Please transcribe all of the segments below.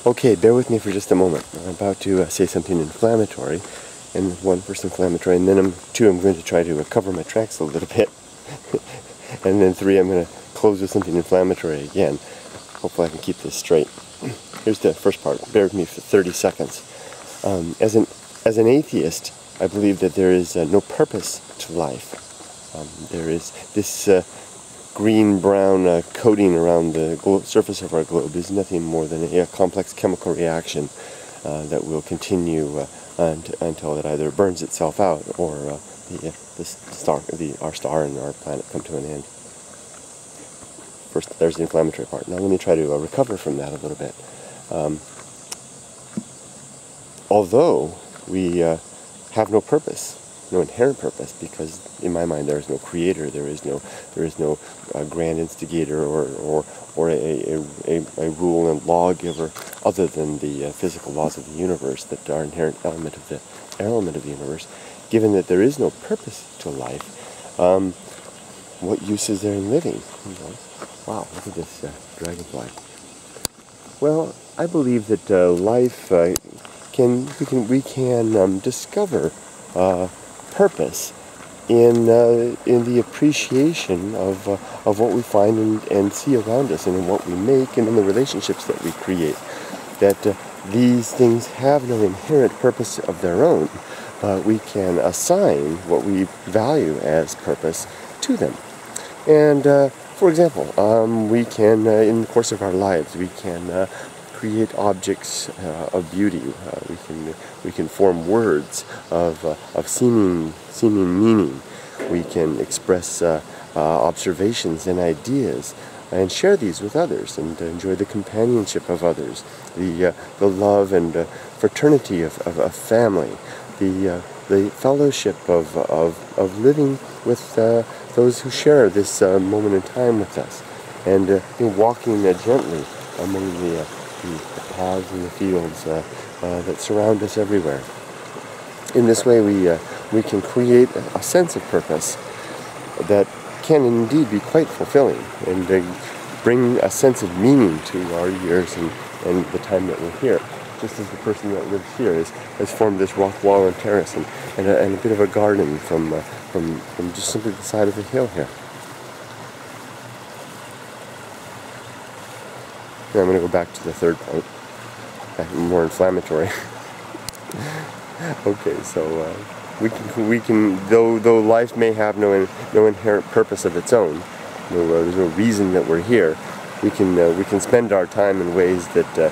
Okay, bear with me for just a moment. I'm about to say something inflammatory, and one, first inflammatory, and then two, I'm going to try to cover my tracks a little bit, and then three, I'm going to close with something inflammatory again. Hopefully I can keep this straight. Here's the first part. Bear with me for 30 seconds. As an atheist, I believe that there is no purpose to life. There is this green-brown coating around the surface of our globe is nothing more than a complex chemical reaction that will continue until it either burns itself out or our star and our planet come to an end. First, there's the inflammatory part. Now let me try to recover from that a little bit. Although we have no purpose, no inherent purpose, because in my mind there is no creator, there is no grand instigator or a rule and lawgiver other than the physical laws of the universe that are inherent element of the universe. Given that there is no purpose to life, what use is there in living? Wow, look at this dragonfly. Well, I believe that life we can discover purpose in the appreciation of what we find and see around us, and in what we make, and in the relationships that we create. That these things have no inherent purpose of their own, but we can assign what we value as purpose to them. And for example, we can, in the course of our lives, we can create objects of beauty. We can form words of seeming meaning. We can express observations and ideas, and share these with others, and enjoy the companionship of others, the love and fraternity of family, the fellowship of living with those who share this moment in time with us, and walking gently among the paths and the fields that surround us everywhere. In this way, we can create a sense of purpose that can indeed be quite fulfilling, and bring a sense of meaning to our years and the time that we're here. Just as the person that lives here has formed this rock wall and terrace and a bit of a garden from just simply the side of the hill here. Now I'm going to go back to the third point, more inflammatory. Okay, so we can though life may have no inherent purpose of its own, there's no reason that we're here. We can spend our time in ways that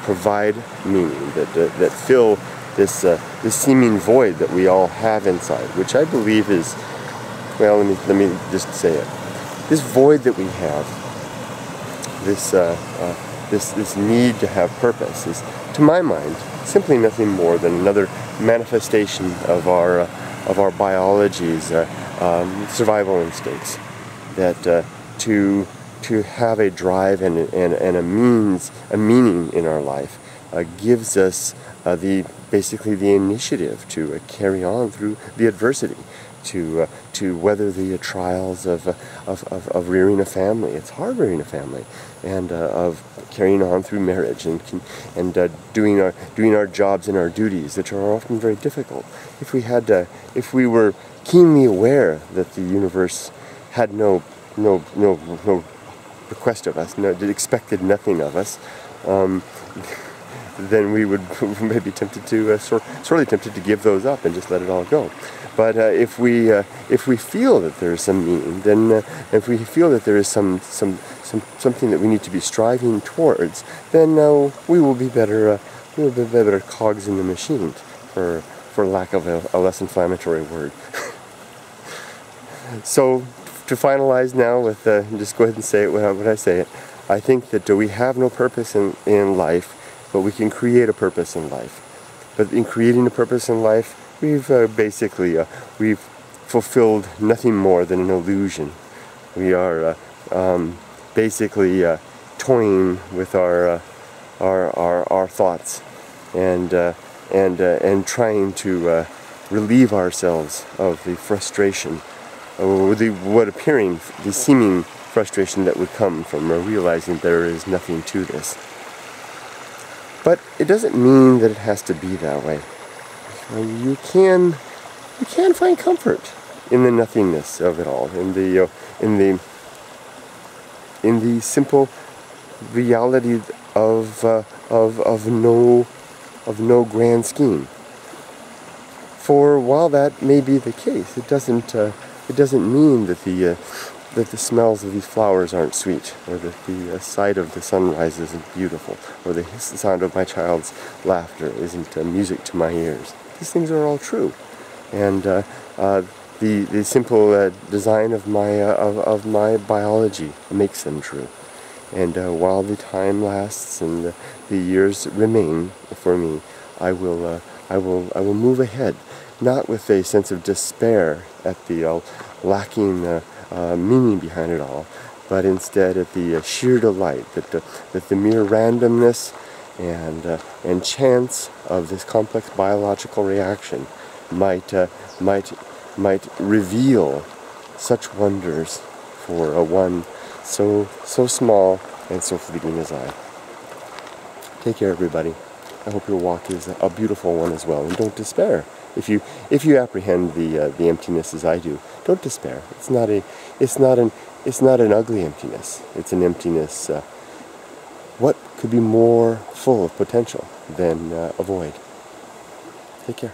provide meaning, that fill this seeming void that we all have inside, which I believe is, well, let me just say it. This void that we have, this need to have purpose, is, to my mind, simply nothing more than another manifestation of our biology's survival instincts. That to have a drive and a meaning in our life gives us basically the initiative to carry on through the adversity, to weather the trials of rearing a family. It's hard rearing a family, and of carrying on through marriage and doing our jobs and our duties, which are often very difficult. If we were keenly aware that the universe had no request of us, expected nothing of us, then we would maybe sorely tempted to give those up and just let it all go. But if we feel that there is some meaning, then if we feel that there is something that we need to be striving towards, then we will be better cogs in the machine, for lack of a less inflammatory word. So, to finalize now with, just go ahead and say it when I say it, I think that we have no purpose in life, but we can create a purpose in life. But in creating a purpose in life, we've we've fulfilled nothing more than an illusion. We are basically toying with our thoughts and trying to relieve ourselves of the frustration, or the seeming frustration that would come from realizing there is nothing to this. But it doesn't mean that it has to be that way. You can find comfort in the nothingness of it all, in the simple reality of no grand scheme. For while that may be the case, it doesn't mean that the smells of these flowers aren't sweet, or that the sight of the sunrise isn't beautiful, or the sound of my child's laughter isn't music to my ears. These things are all true, and the simple design of my biology makes them true. And while the time lasts and the years remain for me, I will move ahead, not with a sense of despair at the lacking meaning behind it all, but instead at the sheer delight that the mere randomness and chance of this complex biological reaction might reveal such wonders for one so small and so fleeting as I. Take care, everybody. I hope your walk is a beautiful one as well, and don't despair. If you apprehend the emptiness as I do, don't despair. It's not an ugly emptiness. It's an emptiness. What could be more full of potential than a void? Take care.